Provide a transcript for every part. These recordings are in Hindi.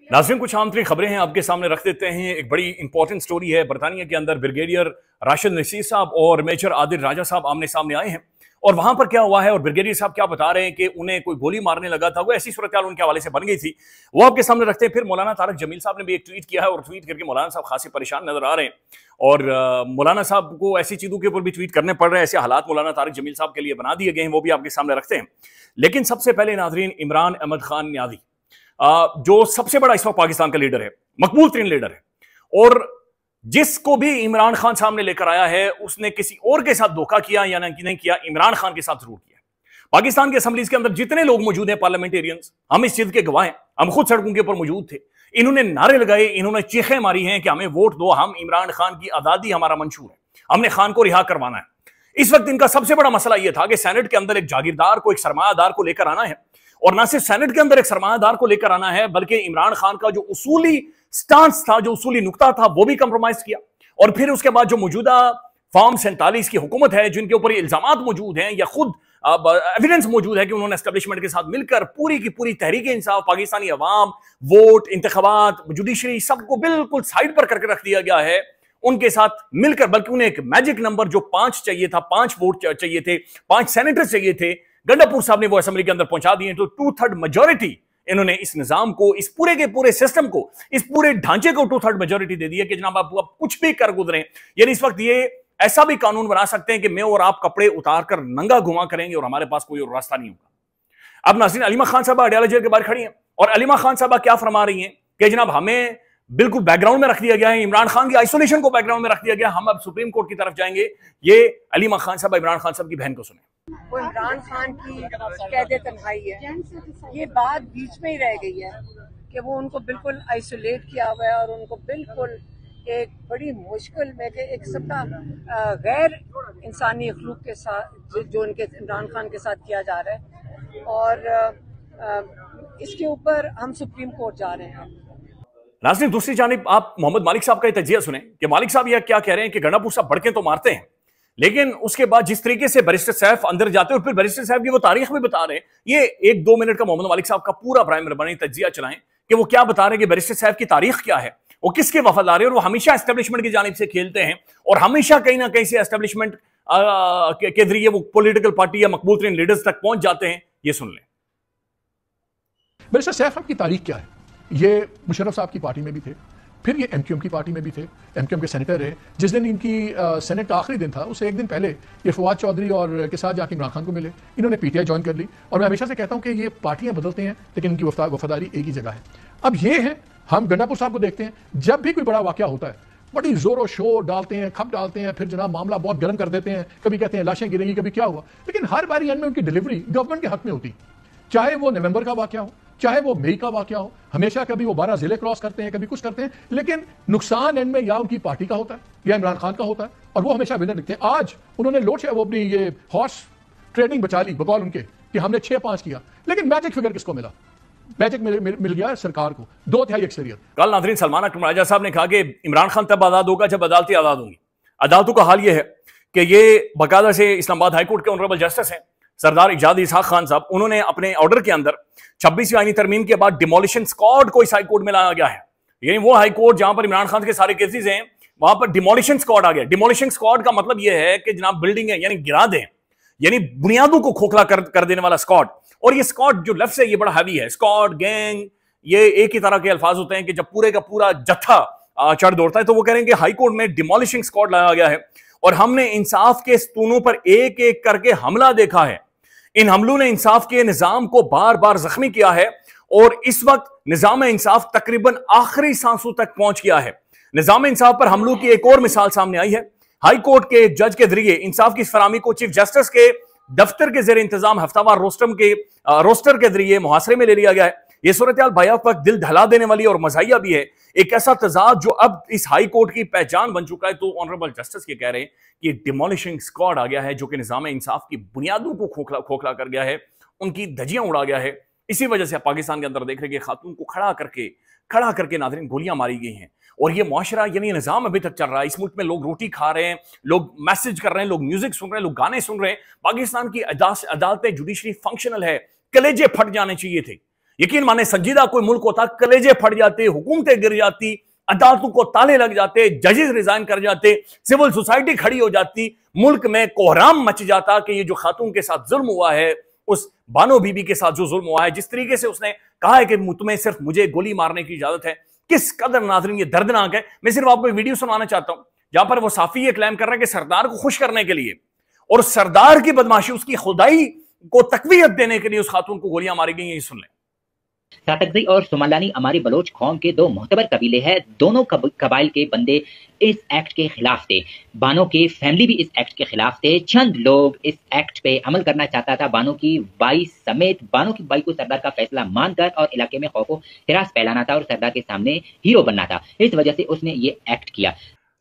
नाज़रीन, कुछ आम तरीन खबरें हैं आपके सामने रख देते हैं। एक बड़ी इंपॉर्टेंट स्टोरी है। बरतानिया के अंदर ब्रिगेडियर राशिद नसीर साहब और मेजर आदिल राजा साहब आमने सामने आए हैं और वहां पर क्या हुआ है और ब्रिगेडियर साहब क्या बता रहे हैं कि उन्हें कोई गोली मारने लगा था। वो ऐसी सूरत उनके हवाले से बन गई थी, वो आपके सामने रखते हैं। फिर मौलाना तारक जमील साहब ने भी एक ट्वीट किया है और ट्वीट करके मौलाना साहब खासी परेशान नजर आ रहे हैं और मौलाना साहब को ऐसी चीजों के ऊपर भी ट्वीट करने पड़ रहे हैं। ऐसे हालात मौलाना तारक जमील साहब के लिए बना दिए गए हैं, वो भी आपके सामने रखते हैं। लेकिन सबसे पहले नाजरीन, इमरान अहमद खान न्यादी जो सबसे बड़ा इस वक्त पाकिस्तान का लीडर है, मकबूल तरीन लीडर है, और जिसको भी इमरान खान सामने लेकर आया है उसने किसी और के साथ धोखा किया या नहीं किया, इमरान खान के साथ जरूर किया। पाकिस्तान के असेंबलीज के अंदर जितने लोग मौजूद हैं पार्लियामेंटेरियंस, हम इस चीज के गवाह हैं, हम खुद सड़कों के ऊपर मौजूद थे। इन्होंने नारे लगाए, इन्होंने चीखें मारी हैं कि हमें वोट दो, हम इमरान खान की आजादी हमारा मंशूर है, हमने खान को रिहा करवाना है। इस वक्त इनका सबसे बड़ा मसला यह था कि सेनेट के अंदर एक जागीरदार को, एक सरमायादार को लेकर आना है, और ना सिर्फ सेनेट के अंदर एक सरमायादार को लेकर आना है बल्कि इमरान खान का जो उसूली स्टांस था, जो उसूली नुक्ता था, वो भी कंप्रोमाइज किया। और फिर उसके बाद जो मौजूदा फॉर्म 47 की हुकूमत है, जिनके ऊपर इल्जामात मौजूद हैं या खुद एविडेंस मौजूद है कि उन्होंने एस्टेब्लिशमेंट के साथ मिलकर पूरी की पूरी तहरीक इंसाफ, पाकिस्तानी अवाम, वोट, इंतखाबात, जुडिशरी, सबको बिल्कुल साइड पर करके रख दिया गया है उनके साथ मिलकर। बल्कि उन्हें एक मैजिक नंबर जो 5 चाहिए था, 5 वोट चाहिए थे, 5 सेनेटर्स चाहिए थे, गंडापुर साहब ने वो असेंबली के अंदर पहुंचा दिए। तो 2/3 मेजोरिटी इन्होंने इस निजाम को, इस पूरे के पूरे सिस्टम को, इस पूरे ढांचे को 2/3 मेजोरिटी दे दी है कि जनाब आप कुछ भी कर गुजरें। यानी इस वक्त ये ऐसा भी कानून बना सकते हैं कि मैं और आप कपड़े उतार कर नंगा घुमा करेंगे और हमारे पास कोई और रास्ता नहीं होगा। अब नाज़रीन, अलीमा खान साहबा अडयाला जेल के बाहर खड़ी हैं और अलीमा खान साहबा क्या फरमा रही हैं कि जनाब हमें बिल्कुल बैकग्राउंड में रख दिया गया है, इमरान खान की आइसोलेशन को बैकग्राउंड में रख दिया गया, हम अब सुप्रीम कोर्ट की तरफ जाएंगे। ये अलीमा खान साहबा इमरान खान साहब की बहन को सुने। वो इमरान खान की कैद तन्हाई है, ये बात बीच में ही रह गई है कि वो उनको बिल्कुल आइसोलेट किया हुआ है और उनको बिल्कुल एक बड़ी मुश्किल में कि एक किस्म का गैर इंसानी अखलूक के साथ जो उनके इमरान खान के साथ किया जा रहा है। और इसके ऊपर हम सुप्रीम कोर्ट जा रहे हैं। नाज़रीन, दूसरी जानिब आप मोहम्मद मालिक साहब का तजिया सुने कि मालिक साहब यह क्या कह रहे हैं कि गंडापुर साहब भड़के तो मारते हैं, लेकिन उसके बाद जिस तरीके से बैरिस्टर सैफ अंदर जाते हैं और फिर बैरिस्टर साहब की वो तारीख भी बता रहे हैं। ये 1-2 मिनट का मोहम्मद मालिक साहब का पूरा प्राइम मेहरबानी तजिया चलाएं कि वो क्या बता रहे हैं कि बैरिस्टर साहब की तारीख क्या है, वो किसके वफादार है, और वो हमेशा एस्टेब्लिशमेंट की जानिब से खेलते हैं और हमेशा कहीं ना कहीं से एस्टेब्लिशमेंट के जरिए वो पॉलिटिकल पार्टी या मकबूल तरीन लीडर्स तक पहुंच जाते हैं। ये सुन लें। बैरिस्टर सैफ साहब की तारीख क्या है? ये मुशर्रफ साहब की पार्टी में भी थे, फिर ये एमक्यूएम की पार्टी में भी थे, एमक्यूएम के सेनेटर रहे। जिस दिन इनकी सेनेट का आखिरी दिन था उससे एक दिन पहले ये फवाद चौधरी और के साथ जाके इमरान खान को मिले, इन्होंने पीटीआई ज्वाइन कर ली। और मैं हमेशा से कहता हूं कि ये पार्टियां बदलते हैं लेकिन इनकी वफादारी एक ही जगह है। अब ये है, हम गंडापुर साहब को देखते हैं, जब भी कोई बड़ा वाकया होता है बड़ी जोर और शोर डालते हैं, खप डालते हैं, फिर जनाब मामला बहुत गर्म कर देते हैं, कभी कहते हैं लाशें गिरेंगी, कभी क्या हुआ, लेकिन हर बारी एंड में उनकी डिलीवरी गवर्नमेंट के हक में होती, चाहे वो नवंबर का वाकया हो, चाहे वो मई का वाकया हो। हमेशा कभी वो 12 जिले क्रॉस करते हैं, कभी कुछ करते हैं, लेकिन नुकसान एंड में या उनकी पार्टी का होता है या इमरान खान का होता है, और वो हमेशा विनर दिखते हैं। आज उन्होंने लोड वो अपनी ये हॉर्स ट्रेडिंग बचा ली बकौल उनके कि हमने 6-5 किया, लेकिन मैजिक फिगर किसको मिला? मैजिक मिल गया सरकार को, 2/3 अक्सरियत। कल नाज़रीन सलमान अकरम राजा साहब ने कहा कि इमरान खान तब आजाद होगा जब अदालतें आजाद होंगी। अदालतों का हाल यह है कि ये बाकायदा से इस्लामाबाद हाईकोर्ट के ऑनरेबल जस्टिस हैं सरदार इजाद इसहाक खान साहब, उन्होंने अपने ऑर्डर के अंदर 26वीं आईनी तरमीम के बाद डिमोलिशन स्क्वाड को इस हाईकोर्ट में लाया गया है। यानी वो हाईकोर्ट जहां पर इमरान खान के सारे केसेस हैं वहां पर डिमोलिशन स्क्वाड आ गया। डिमोलिशन स्क्वाड का मतलब यह है कि जनाब बिल्डिंग है यानी गिरा दें, यानी बुनियादों को खोखला कर देने वाला स्क्वाड। और ये स्क्वाड जो लफ्ज़ है ये बड़ा हैवी है, स्क्वाड, गैंग, ये एक ही तरह के अल्फाज होते हैं कि जब पूरे का पूरा जत्था चढ़ दौड़ता है तो वो कह रहे हैं कि हाईकोर्ट में डिमोलिशिंग स्क्वाड लाया गया है और हमने इंसाफ के स्तूनों पर एक एक करके हमला देखा है। इन हमलों ने इंसाफ के निजाम को बार बार जख्मी किया है और इस वक्त निजाम इंसाफ तकरीबन आखिरी सांसों तक पहुंच गया है। निजाम इंसाफ पर हमलों की एक और मिसाल सामने आई है। हाई कोर्ट के जज के जरिए इंसाफ की फराहमी को चीफ जस्टिस के दफ्तर के जेर इंतजाम हफ्तावार रोस्टर के जरिए मुहासरे में ले लिया गया है। यह सूरत हाल बाया वक्त दिल दहला देने वाली और मजाहिया भी है। एक ऐसा तजाद जो अब इस हाई कोर्ट की पहचान बन चुका है। तो ऑनरेबल जस्टिस ये कह रहे हैं कि डिमोलिशिंग स्क्वाड आ गया है जो कि निजाम इंसाफ की बुनियादों को खोखला कर गया है, उनकी धज्जियां उड़ा गया है। इसी वजह से पाकिस्तान के अंदर देख रहे हैं कि खातून को खड़ा करके नाज़रीन गोलियां मारी गई हैं और ये मुआशरा यानी निजाम अभी तक चल रहा है। इस मुल्क में लोग रोटी खा रहे हैं, लोग मैसेज कर रहे हैं, लोग म्यूजिक सुन रहे हैं, लोग गाने सुन रहे हैं। पाकिस्तान की अदालतें जुडिशरी फंक्शनल है, कलेजे फट जाने चाहिए थे। यकीन माने संजीदा कोई मुल्क होता, कलेजे फट जाते, हुकूमतें गिर जाती, अदालतों को ताले लग जाते, जजेस रिजाइन कर जाते, सिविल सोसाइटी खड़ी हो जाती, मुल्क में कोहराम मच जाता कि ये जो खातून के साथ जुल्म हुआ है, उस बानो बीबी के साथ जो जुल्म हुआ है, जिस तरीके से उसने कहा है कि तुम्हें सिर्फ मुझे गोली मारने की इजाजत है, किस कदर नाज़रीन ये दर्दनाक है। मैं सिर्फ आपको एक वीडियो सुनाना चाहता हूं जहां पर वो साफी ये क्लेम कर रहा है कि सरदार को खुश करने के लिए और सरदार की बदमाशी, उसकी खुदाई को तकवीयत देने के लिए उस खातून को गोलियां मारी गई। ये सुन लें। सातकजी और सुमालानी हमारी बलोच कौम के दो मोहतबर कबीले हैं। दोनों कबाइल के बंदे इस एक्ट के खिलाफ थे। बानो के फैमिली भी इस एक्ट के खिलाफ थे। चंद लोग इस एक्ट पे अमल करना चाहता था। बानो की बाई समेत बानो की बाई को सरदार का फैसला मानकर और इलाके में खौफ हिरास फैलाना था और सरदार के सामने हीरो बनना था। इस वजह से उसने ये एक्ट किया।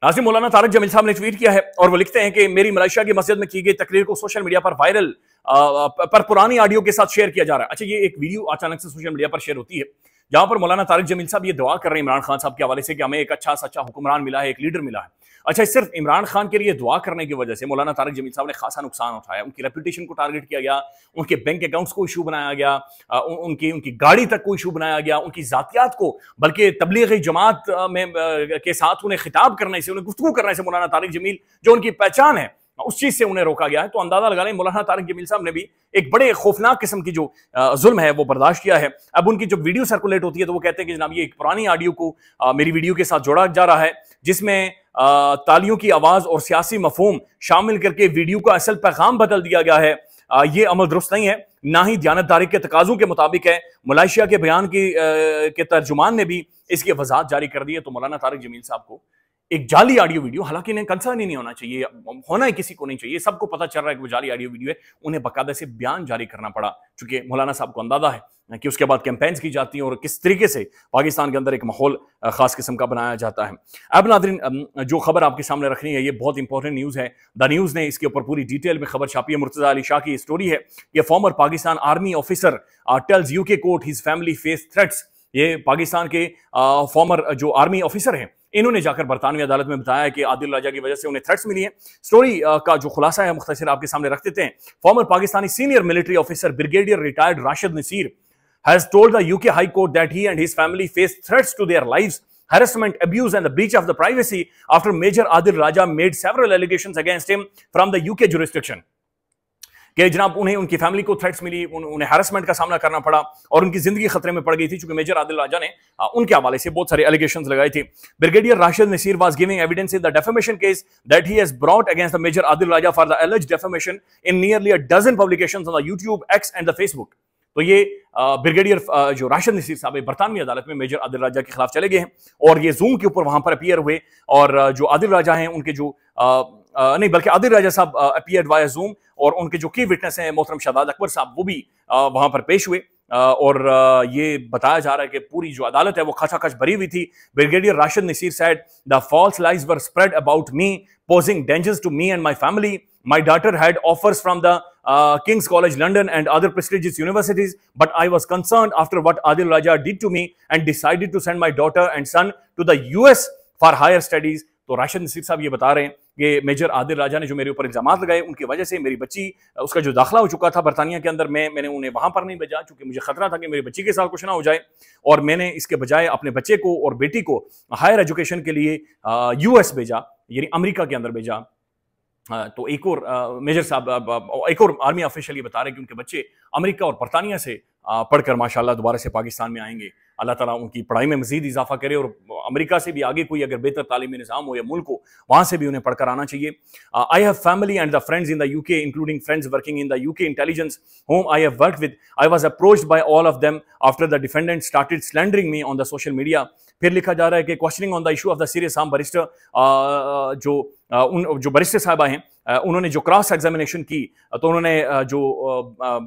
नाज़रीन, मौलाना तारिक जमील साहब ने ट्वीट किया है और वो लिखते हैं कि मेरी मलेशिया की मस्जिद में की गई तकरीर को सोशल मीडिया पर वायरल पर पुरानी ऑडियो के साथ शेयर किया जा रहा है। अच्छा, ये एक वीडियो अचानक से सोशल मीडिया पर शेयर होती है जहां पर मौलाना तारिक जमील साहब ये दुआ कर रहे हैं इमरान खान साहब के हवाले से कि हमें एक अच्छा सच्चा हुक्मरान मिला है, एक लीडर मिला है। अच्छा, सिर्फ इमरान खान के लिए दुआ करने की वजह से मौलाना तारिक जमील साहब ने खासा नुकसान उठाया। उनकी रेपुटेशन को टारगेट किया गया, उनके बैंक अकाउंट्स को इशू बनाया गया, उनकी गाड़ी तक को इशू बनाया गया, उनकी जातियात को, बल्कि तबलीगी जमात में के साथ उन्हें खिताब करने से, उन्हें गुफ्तगू करने से मौलाना तारिक जमील जो उनकी पहचान है उस चीज से उन्हें रोका गया है। तो अंदाजा लगा लें मौलाना तारिक जमील साहब ने भी एक बड़े खौफनाक किस्म की जो जुल्म है वो बर्दाश्त किया है। अब उनकी जब वीडियो सर्कुलेट होती है तो वो कहते हैं कि जनाब ये एक पुरानी ऑडियो को मेरी वीडियो के साथ जोड़ा जा रहा है जिसमें तालियों की आवाज और सियासी मफहूम शामिल करके वीडियो का असल पैगाम बदल दिया गया है। ये अमल दुरुस्त नहीं है, ना ही दियानतदारी के तकाजों के मुताबिक है। मलेशिया के बयान के तर्जुमान ने भी इसकी वजाहत जारी कर दी है। तो मौलाना तारिक जमील साहब को एक जाली ऑडियो वीडियो, हालांकि इन्हें कंसर्न ही नहीं होना चाहिए, होना ही किसी को नहीं चाहिए, सबको पता चल रहा है कि वो जाली ऑडियो वीडियो है, उन्हें बाकायदा से बयान जारी करना पड़ा चूंकि मौलाना साहब को अंदाजा है कि उसके बाद कैंपेन्स की जाती हैं और किस तरीके से पाकिस्तान के अंदर एक माहौल खास किस्म का बनाया जाता है। अब नाज़रीन, जो खबर आपके सामने रखनी है ये बहुत इंपॉर्टेंट न्यूज़ है। द न्यूज़ ने इसके ऊपर पूरी डिटेल में खबर छापी है। मुर्तज़ा अली शाह की स्टोरी है। ये former Pakistan army officer tells UK court his family face threats. ये पाकिस्तान के फॉर्मर जो आर्मी ऑफिसर हैं इन्होंने जाकर बरतानवी अदालत में बताया कि आदिल राजा की वजह से उन्हें थ्रेट्स मिली है। स्टोरी का जो खुलासा है मुख्तसर आपके सामने रख देते हैं। Former Pakistani senior military officer brigadier retired Rashid Naseer has told the UK High Court that he and his family face threats to their lives, harassment, abuse and the breach of the privacy after Major Adil Raja made several allegations against him from the UK jurisdiction. कि जनाब उन्हें उनकी फैमिली को थ्रेट्स मिली, उन्हें हैरेसमेंट का सामना करना पड़ा और उनकी जिंदगी खतरे में पड़ गई थी क्योंकि मेजर आदिल राजा ने उनके हवाले से बहुत सारे एलिगेशंस लगाए थे। Brigadier Rashid Naseer was giving evidence in the defamation case that he has brought against the major Adil Raja for the alleged defamation in nearly a dozen publications on the YouTube, X and the Facebook. तो ये ब्रिगेडियर जो राशिद नसीर साहब बरतानवी अदालत में मेजर आदिल राजा के खिलाफ चले गए हैं और ये जूम के ऊपर वहां पर अपीयर हुए और जो आदिल राजा हैं उनके जो नहीं बल्कि आदिल राजा साहब अपीयर्ड वाया जूम और उनके जो की विटनेस हैं मोहतरम शहजाद अकबर साहब वो भी वहां पर पेश हुए और ये बताया जा रहा है कि पूरी जो अदालत है वो खचाखच भरी हुई थी। Brigadier Rashid Naseer said the false lies were spread about me posing dangers to me and my family. My daughter had offers from the King's College London and other prestigious universities, but I was concerned after what Adil Raja did to me and decided to send my daughter and son to the US for higher studies. तो राशिद नसीर साहब ये बता रहे हैं कि मेजर आदिल राजा ने जो मेरे ऊपर इल्जाम लगाए उनकी वजह से मेरी बच्ची उसका जो दाखिला हो चुका था बरतानिया के अंदर, मैंने उन्हें वहां पर नहीं भेजा क्योंकि मुझे खतरा था कि मेरी बच्ची के साथ कुछ ना हो जाए और मैंने इसके बजाय अपने बच्चे को और बेटी को हायर एजुकेशन के लिए US भेजा, यानी अमेरिका के अंदर भेजा। तो एक और मेजर साहब एक और आर्मी ऑफिशियल ये बता रहे हैं कि उनके बच्चे अमेरिका और बरतानिया से पढ़कर माशाल्लाह दोबारा से पाकिस्तान में आएंगे। अल्लाह ताला उनकी पढ़ाई में मजीद इजाफा करे और अमेरिका से भी आगे कोई अगर बेहतर तालीमी निज़ाम हो या मुल्क हो वहाँ से भी उन्हें पढ़कर आना चाहिए। I have family and the friends in the UK including friends working in the UK intelligence whom I have worked with. I was approached by all of them after the defendant started slandering me on the social media. फिर लिखा जा रहा है कि questioning on the issue of the serious harm barrister जो बैरिस्टर साहबा हैं उन्होंने जो क्रॉस एग्जामिनेशन की तो उन्होंने जो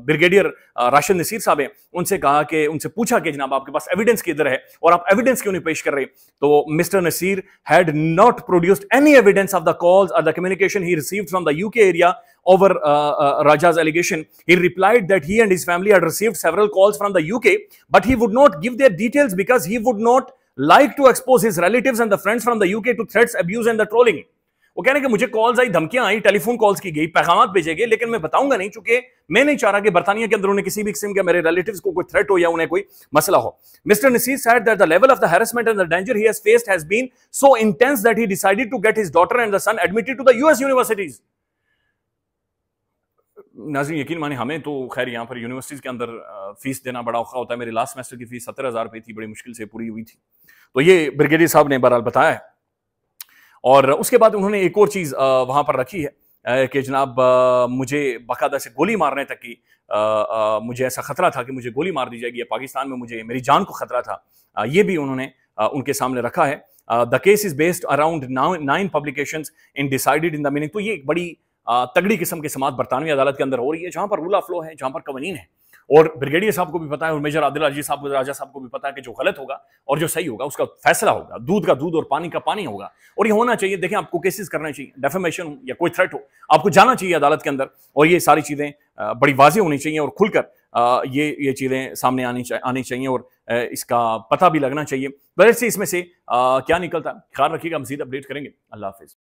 ब्रिगेडियर राशिद नसीर साहब हैं उनसे कहा कि उनसे पूछा कि जनाब आपके पास एविडेंस किधर है और आप एविडेंस क्यों नहीं पेश कर रहे। तो mister Naseer had not produced any evidence of the calls और the communication he received from the UK area over Raja's allegation. He replied that he and his family had received several calls from the UK, but he would not give their details because he would not like to expose his relatives and the friends from the UK to threats, abuse and the trolling. वो कह रहे हैं कि मुझे कॉल्स आई, धमकियां आई, टेलीफोन कॉल्स की गई, पैगाम भेजे गए, लेकिन मैं बताऊंगा नहीं, चूंकि मैं नहीं चाह रहा कि बर्तानिया के अंदर उन्हें किसी भी किस्म के मेरे रिलेटिव्स को कोई थ्रेट हो या उन्हें कोई मसला हो। Mister Naseer said that the level of the harassment and the danger he has faced has been so intense that he decided to get his daughter and the son admitted to the US universities. नाज़रीन यकीन माने, हमें तो खैर यहाँ पर यूनिवर्सिटीज़ के अंदर फीस देना बड़ा औखा होता है। मेरी लास्ट सेमेस्टर की फीस 17,000 रुपये थी, बड़ी मुश्किल से पूरी हुई थी। तो ये ब्रिगेडियर साहब ने बहरहाल बताया है। और उसके बाद उन्होंने एक और चीज़ वहाँ पर रखी है कि जनाब मुझे बाकायदा से गोली मारने तक की मुझे ऐसा खतरा था कि मुझे गोली मार दी जाएगी, पाकिस्तान में मुझे मेरी जान को खतरा था। ये भी उन्होंने उनके सामने रखा है। The case is based around 9 publications in decided in the meaning. तो ये एक बड़ी तगड़ी किस्म की समात बरतानवी अदालत के अंदर हो रही है, जहां पर रूल ऑफ लॉ है, जहां पर कवानीन है। और ब्रिगेडियर साहब को भी पता है और मेजर आदिल राजा साहब को भी पता है कि जो गलत होगा और जो सही होगा उसका फैसला होगा, दूध का दूध और पानी का पानी होगा। और ये होना चाहिए। देखें, आपको केसेस करना चाहिए, डेफेमेशन हो या कोई थ्रेट हो, आपको जाना चाहिए अदालत के अंदर और ये सारी चीजें बड़ी वाज़ेह होनी चाहिए और खुलकर ये चीजें सामने आनी चाहिए और इसका पता भी लगना चाहिए। वैसे इसमें से क्या निकलता है, ख्याल रखिएगा, मजीद अपडेट करेंगे। अल्लाह हाफिज।